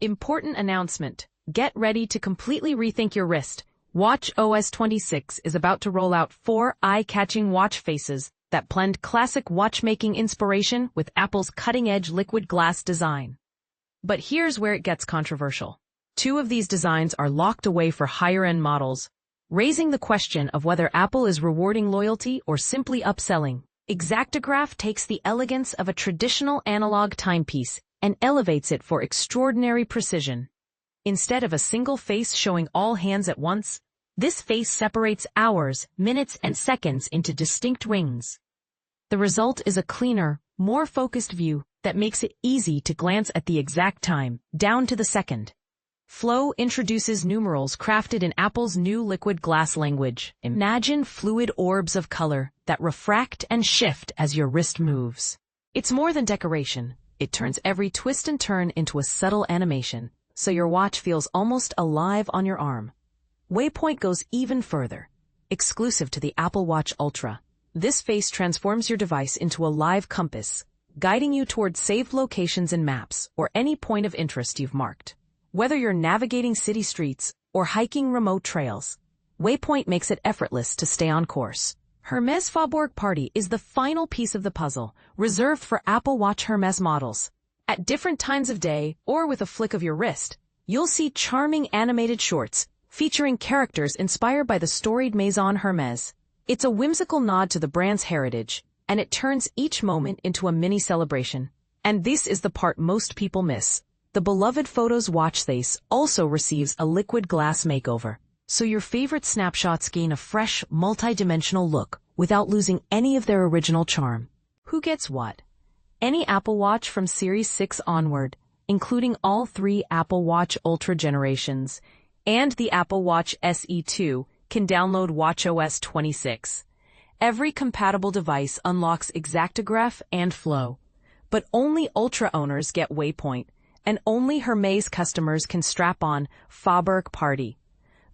Important announcement. Get ready to completely rethink your wrist. watchOS 26 is about to roll out 4 eye-catching watch faces that blend classic watchmaking inspiration with Apple's cutting-edge liquid glass design. But here's where it gets controversial. 2 of these designs are locked away for higher-end models, raising the question of whether Apple is rewarding loyalty or simply upselling. Exactograph takes the elegance of a traditional analog timepiece and elevates it for extraordinary precision. Instead of a single face showing all hands at once, this face separates hours, minutes, and seconds into distinct rings. The result is a cleaner, more focused view that makes it easy to glance at the exact time, down to the second. Flow introduces numerals crafted in Apple's new liquid glass language. Imagine fluid orbs of color that refract and shift as your wrist moves. It's more than decoration. It turns every twist and turn into a subtle animation, so your watch feels almost alive on your arm. Waypoint goes even further. Exclusive to the Apple Watch Ultra, this face transforms your device into a live compass, guiding you towards saved locations in maps or any point of interest you've marked. Whether you're navigating city streets or hiking remote trails, Waypoint makes it effortless to stay on course. Hermès Faubourg Party is the final piece of the puzzle, reserved for Apple Watch Hermès models. At different times of day, or with a flick of your wrist, you'll see charming animated shorts featuring characters inspired by the storied Maison Hermès. It's a whimsical nod to the brand's heritage, and it turns each moment into a mini celebration. And this is the part most people miss. The beloved Photos watch face also receives a liquid glass makeover, so your favorite snapshots gain a fresh, multi-dimensional look without losing any of their original charm. Who gets what? Any Apple Watch from Series 6 onward, including all 3 Apple Watch Ultra generations, and the Apple Watch SE 2, can download watchOS 26. Every compatible device unlocks Exactograph and Flow, but only Ultra owners get Waypoint, and only Hermès customers can strap on Faubourg Party.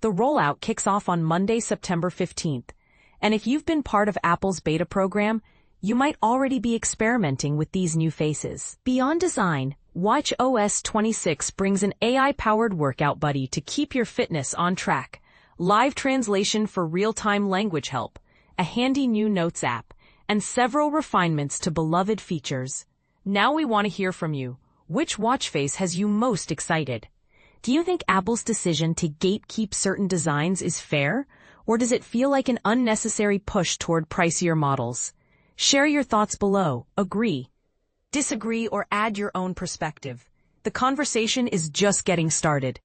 The rollout kicks off on Monday, September 15th, and if you've been part of Apple's beta program, you might already be experimenting with these new faces. Beyond design, watchOS 26 brings an AI-powered workout buddy to keep your fitness on track, live translation for real-time language help, a handy new notes app, and several refinements to beloved features. Now we want to hear from you. Which watch face has you most excited? Do you think Apple's decision to gatekeep certain designs is fair, or does it feel like an unnecessary push toward pricier models? Share your thoughts below. Agree, disagree, or add your own perspective. The conversation is just getting started.